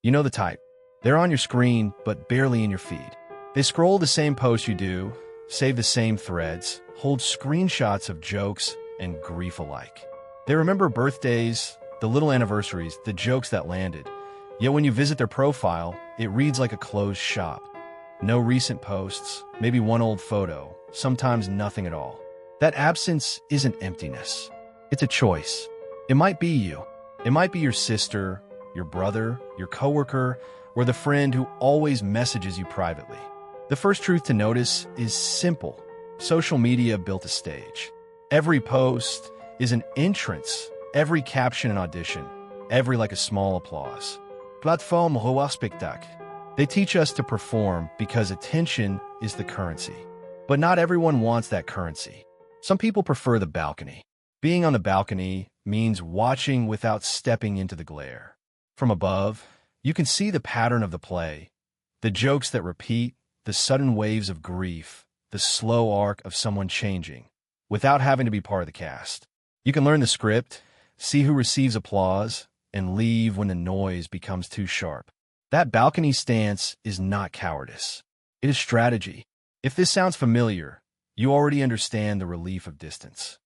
You know the type. They're on your screen, but barely in your feed. They scroll the same posts you do, save the same threads, hold screenshots of jokes and grief alike. They remember birthdays, the little anniversaries, the jokes that landed. Yet when you visit their profile, it reads like a closed shop. No recent posts, maybe one old photo, sometimes nothing at all. That absence isn't emptiness. It's a choice. It might be you. It might be your sister, your brother, your coworker, or the friend who always messages you privately. The first truth to notice is simple. Social media built a stage. Every post is an entrance, every caption an audition, every like a small applause. Plateforme roi spectacle. They teach us to perform because attention is the currency. But not everyone wants that currency. Some people prefer the balcony. Being on the balcony means watching without stepping into the glare. From above, you can see the pattern of the play, the jokes that repeat, the sudden waves of grief, the slow arc of someone changing, without having to be part of the cast. You can learn the script, see who receives applause, and leave when the noise becomes too sharp. That balcony stance is not cowardice. It is strategy. If this sounds familiar, you already understand the relief of distance.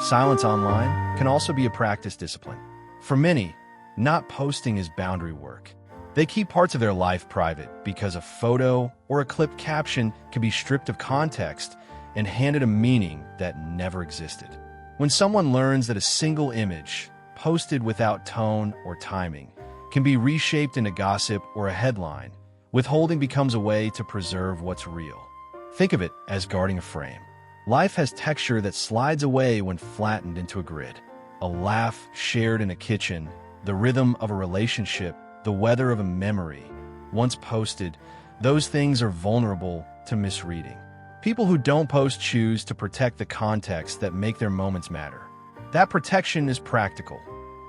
Silence online can also be a practice discipline. For many, not posting is boundary work. They keep parts of their life private because a photo or a clipped caption can be stripped of context and handed a meaning that never existed. When someone learns that a single image, posted without tone or timing, can be reshaped into gossip or a headline, withholding becomes a way to preserve what's real. Think of it as guarding a frame. Life has texture that slides away when flattened into a grid. A laugh shared in a kitchen, the rhythm of a relationship, the weather of a memory. Once posted, those things are vulnerable to misreading. People who don't post choose to protect the context that make their moments matter. That protection is practical.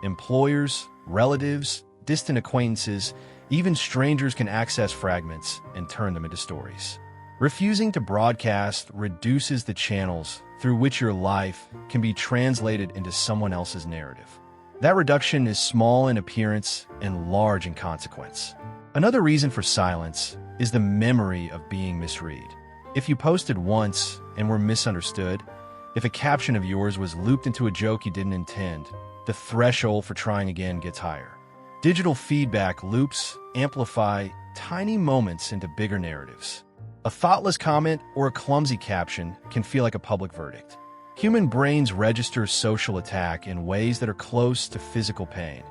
Employers, relatives, distant acquaintances, even strangers can access fragments and turn them into stories. Refusing to broadcast reduces the channels through which your life can be translated into someone else's narrative. That reduction is small in appearance and large in consequence. Another reason for silence is the memory of being misread. If you posted once and were misunderstood, if a caption of yours was looped into a joke you didn't intend, the threshold for trying again gets higher. Digital feedback loops amplify tiny moments into bigger narratives. A thoughtless comment or a clumsy caption can feel like a public verdict. Human brains register social attack in ways that are close to physical pain.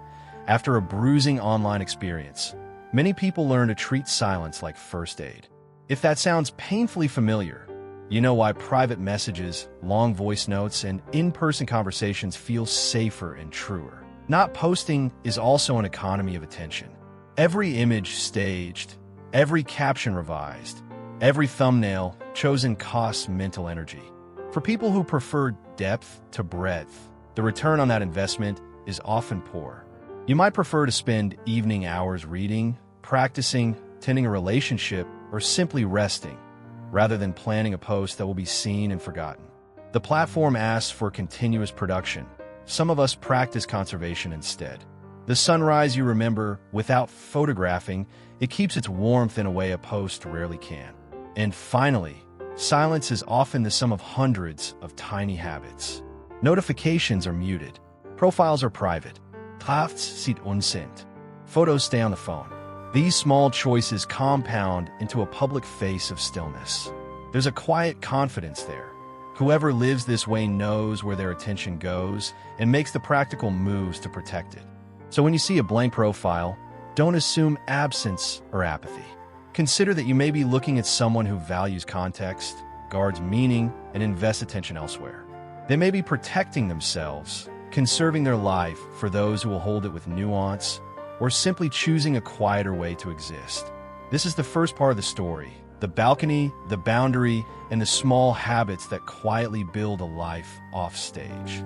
After a bruising online experience, many people learn to treat silence like first aid. If that sounds painfully familiar, you know why private messages, long voice notes, and in-person conversations feel safer and truer. Not posting is also an economy of attention. Every image staged, every caption revised, every thumbnail chosen costs mental energy. For people who prefer depth to breadth, the return on that investment is often poor. You might prefer to spend evening hours reading, practicing, tending a relationship, or simply resting, rather than planning a post that will be seen and forgotten. The platform asks for continuous production. Some of us practice conservation instead. The sunrise you remember without photographing, it keeps its warmth in a way a post rarely can. And finally, silence is often the sum of hundreds of tiny habits. Notifications are muted. Profiles are private. Drafts sind unsendt. Photos stay on the phone. These small choices compound into a public face of stillness. There's a quiet confidence there. Whoever lives this way knows where their attention goes and makes the practical moves to protect it. So when you see a blank profile, don't assume absence or apathy. Consider that you may be looking at someone who values context, guards meaning, and invests attention elsewhere. They may be protecting themselves, conserving their life for those who will hold it with nuance, or simply choosing a quieter way to exist. This is the first part of the story, the balcony, the boundary, and the small habits that quietly build a life off stage.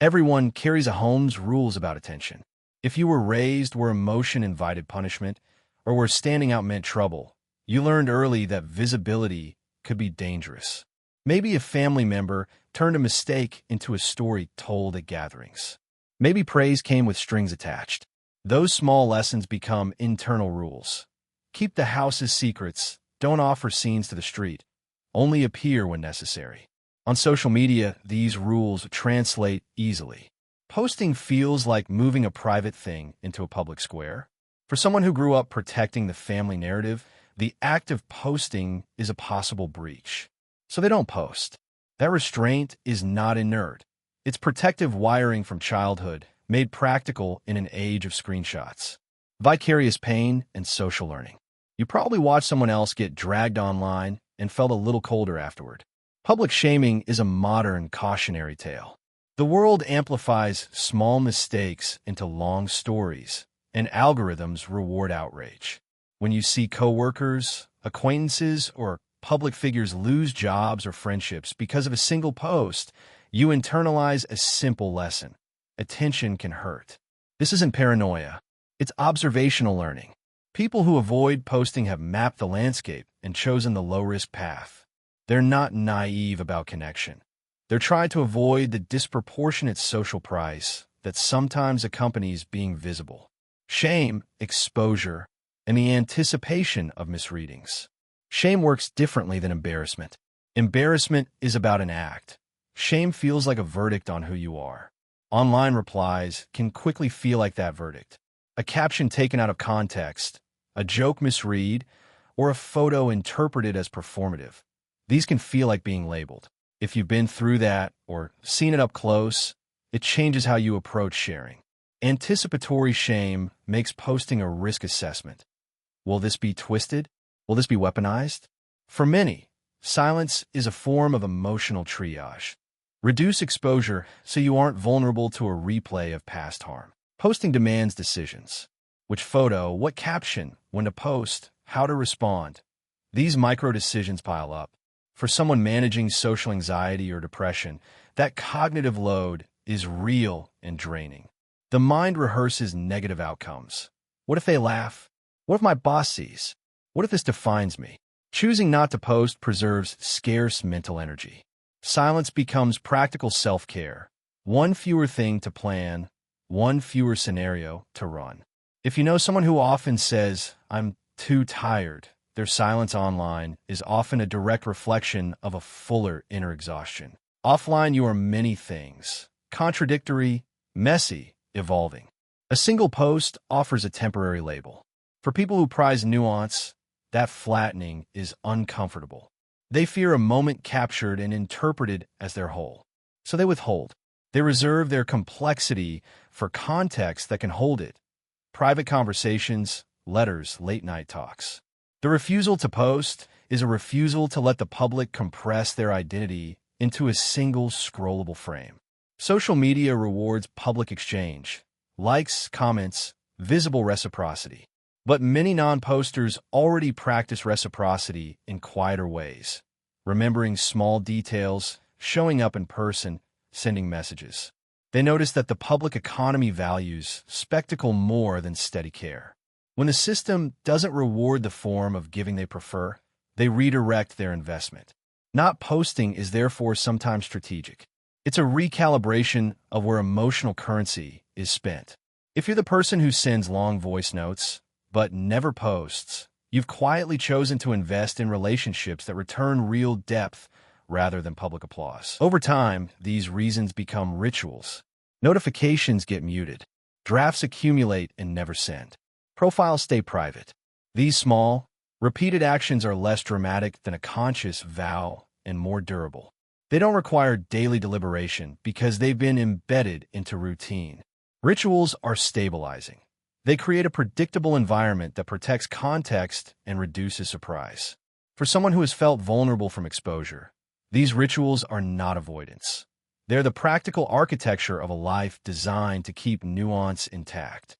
Everyone carries a home's rules about attention. If you were raised where emotion invited punishment, or where standing out meant trouble, you learned early that visibility could be dangerous. Maybe a family member turned a mistake into a story told at gatherings. Maybe praise came with strings attached. Those small lessons become internal rules. Keep the house's secrets, don't offer scenes to the street, only appear when necessary. On social media, these rules translate easily. Posting feels like moving a private thing into a public square. For someone who grew up protecting the family narrative, the act of posting is a possible breach. So they don't post. That restraint is not inert. It's protective wiring from childhood, made practical in an age of screenshots. Vicarious pain and social learning. You probably watched someone else get dragged online and felt a little colder afterward. Public shaming is a modern cautionary tale. The world amplifies small mistakes into long stories, and algorithms reward outrage. When you see coworkers, acquaintances, or public figures lose jobs or friendships because of a single post, you internalize a simple lesson. Attention can hurt. This isn't paranoia. It's observational learning. People who avoid posting have mapped the landscape and chosen the low-risk path. They're not naive about connection. They're trying to avoid the disproportionate social price that sometimes accompanies being visible. Shame, exposure, and the anticipation of misreadings. Shame works differently than embarrassment. Embarrassment is about an act. Shame feels like a verdict on who you are. Online replies can quickly feel like that verdict. A caption taken out of context, a joke misread, or a photo interpreted as performative. These can feel like being labeled. If you've been through that or seen it up close, it changes how you approach sharing. Anticipatory shame makes posting a risk assessment. Will this be twisted? Will this be weaponized? For many, silence is a form of emotional triage. Reduce exposure so you aren't vulnerable to a replay of past harm. Posting demands decisions. Which photo, what caption, when to post, how to respond. These micro decisions pile up. For someone managing social anxiety or depression, that cognitive load is real and draining. The mind rehearses negative outcomes. What if they laugh? What if my boss sees? What if this defines me? Choosing not to post preserves scarce mental energy. Silence becomes practical self-care. One fewer thing to plan, one fewer scenario to run. If you know someone who often says, "I'm too tired," their silence online is often a direct reflection of a fuller inner exhaustion. Offline, you are many things: contradictory, messy, evolving. A single post offers a temporary label. For people who prize nuance, that flattening is uncomfortable. They fear a moment captured and interpreted as their whole. So they withhold. They reserve their complexity for context that can hold it. Private conversations, letters, late-night talks. The refusal to post is a refusal to let the public compress their identity into a single scrollable frame. Social media rewards public exchange, likes, comments, visible reciprocity. But many non-posters already practice reciprocity in quieter ways, remembering small details, showing up in person, sending messages. They notice that the public economy values spectacle more than steady care. When the system doesn't reward the form of giving they prefer, they redirect their investment. Not posting is therefore sometimes strategic. It's a recalibration of where emotional currency is spent. If you're the person who sends long voice notes, but never posts, you've quietly chosen to invest in relationships that return real depth rather than public applause. Over time, these reasons become rituals. Notifications get muted. Drafts accumulate and never send. Profiles stay private. These small, repeated actions are less dramatic than a conscious vow and more durable. They don't require daily deliberation because they've been embedded into routine. Rituals are stabilizing. They create a predictable environment that protects context and reduces surprise. For someone who has felt vulnerable from exposure, these rituals are not avoidance. They're the practical architecture of a life designed to keep nuance intact.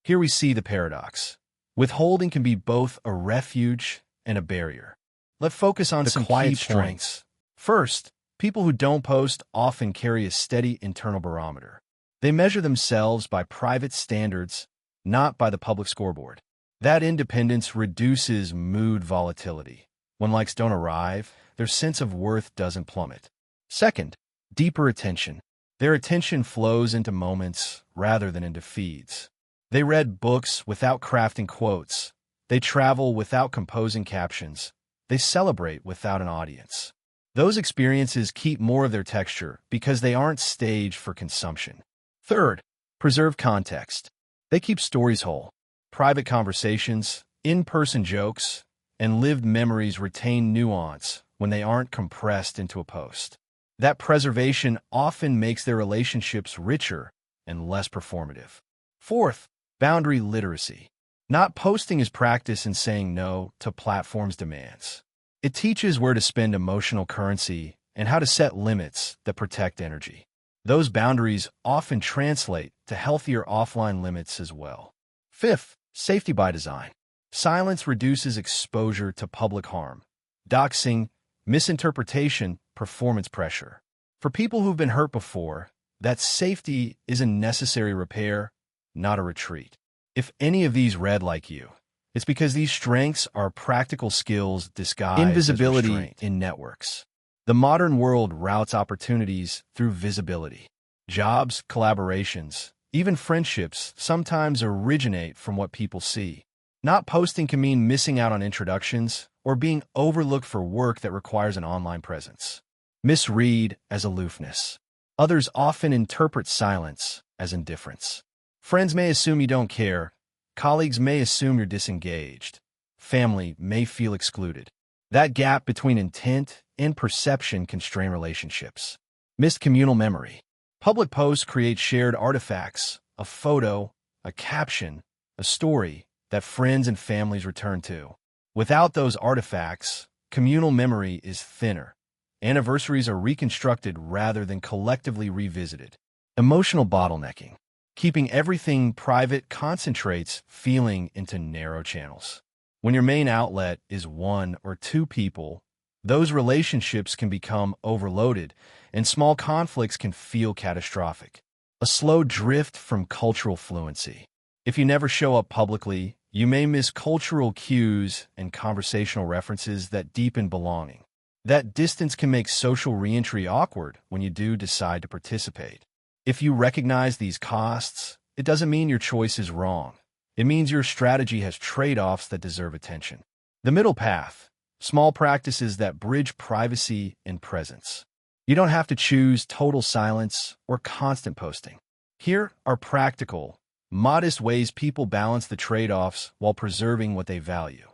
Here we see the paradox. Withholding can be both a refuge and a barrier. Let's focus on some quiet strengths. First, People who don't post often carry a steady internal barometer. They measure themselves by private standards, not by the public scoreboard. That independence reduces mood volatility. When likes don't arrive, their sense of worth doesn't plummet. Second, deeper attention. Their attention flows into moments rather than into feeds. They read books without crafting quotes. They travel without composing captions. They celebrate without an audience. Those experiences keep more of their texture because they aren't staged for consumption. Third, preserve context. They keep stories whole. Private conversations, in-person jokes, and lived memories retain nuance when they aren't compressed into a post. That preservation often makes their relationships richer and less performative. Fourth, boundary literacy. Not posting is practice in saying no to platforms' demands. It teaches where to spend emotional currency and how to set limits that protect energy. Those boundaries often translate to healthier offline limits as well. Fifth, safety by design. Silence reduces exposure to public harm. Doxing, misinterpretation, performance pressure. For people who've been hurt before, that safety is a necessary repair, not a retreat. If any of these read like you, it's because these strengths are practical skills disguised Invisibility as restraint in networks. The modern world routes opportunities through visibility. Jobs, collaborations, even friendships sometimes originate from what people see. Not posting can mean missing out on introductions or being overlooked for work that requires an online presence. Misread as aloofness. Others often interpret silence as indifference. Friends may assume you don't care. Colleagues may assume you're disengaged. Family may feel excluded. That gap between intent and perception can strain relationships. Missed communal memory. Public posts create shared artifacts, a photo, a caption, a story that friends and families return to. Without those artifacts, communal memory is thinner. Anniversaries are reconstructed rather than collectively revisited. Emotional bottlenecking. Keeping everything private concentrates feeling into narrow channels. When your main outlet is one or two people, those relationships can become overloaded, and small conflicts can feel catastrophic. A slow drift from cultural fluency. If you never show up publicly, you may miss cultural cues and conversational references that deepen belonging. That distance can make social reentry awkward when you do decide to participate. If you recognize these costs, it doesn't mean your choice is wrong. It means your strategy has trade-offs that deserve attention. The middle path, small practices that bridge privacy and presence. You don't have to choose total silence or constant posting. Here are practical, modest ways people balance the trade-offs while preserving what they value.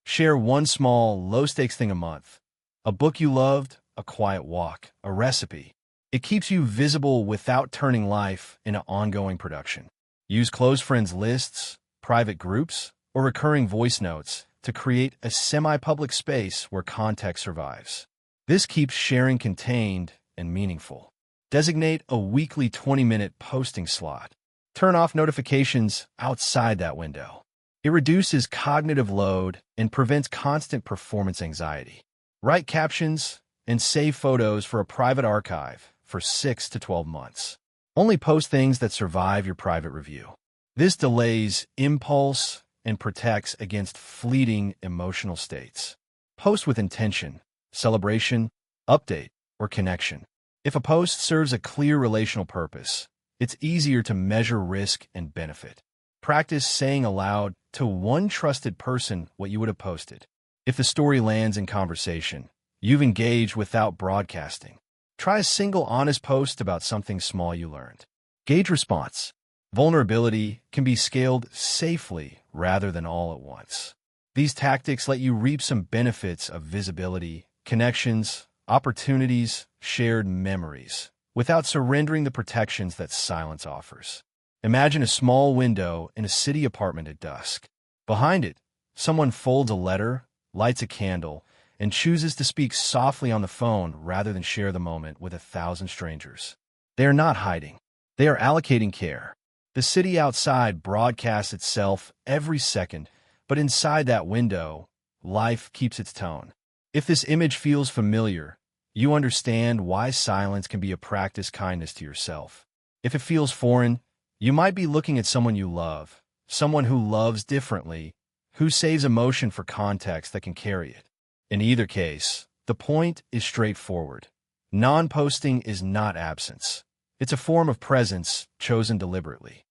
Share one small, low-stakes thing a month. A book you loved, a quiet walk, a recipe. It keeps you visible without turning life into ongoing production. Use close friends lists, private groups, or recurring voice notes to create a semi-public space where context survives. This keeps sharing contained and meaningful. Designate a weekly 20-minute posting slot. Turn off notifications outside that window. It reduces cognitive load and prevents constant performance anxiety. Write captions and save photos for a private archive for 6 to 12 months. Only post things that survive your private review. This delays impulse and protects against fleeting emotional states. Post with intention, celebration, update, or connection. If a post serves a clear relational purpose, it's easier to measure risk and benefit. Practice saying aloud to one trusted person what you would have posted. If the story lands in conversation, you've engaged without broadcasting. Try a single honest post about something small you learned. Gauge response. Vulnerability can be scaled safely rather than all at once. These tactics let you reap some benefits of visibility, connections, opportunities, shared memories, without surrendering the protections that silence offers. Imagine a small window in a city apartment at dusk. Behind it, someone folds a letter, lights a candle, and chooses to speak softly on the phone rather than share the moment with 1,000 strangers. They are not hiding. They are allocating care. The city outside broadcasts itself every second, but inside that window, life keeps its tone. If this image feels familiar, You understand why silence can be a practice kindness to yourself. If it feels foreign, you might be looking at someone you love, someone who loves differently, who saves emotion for context that can carry it. In either case, the point is straightforward. Non-posting is not absence. It's a form of presence chosen deliberately.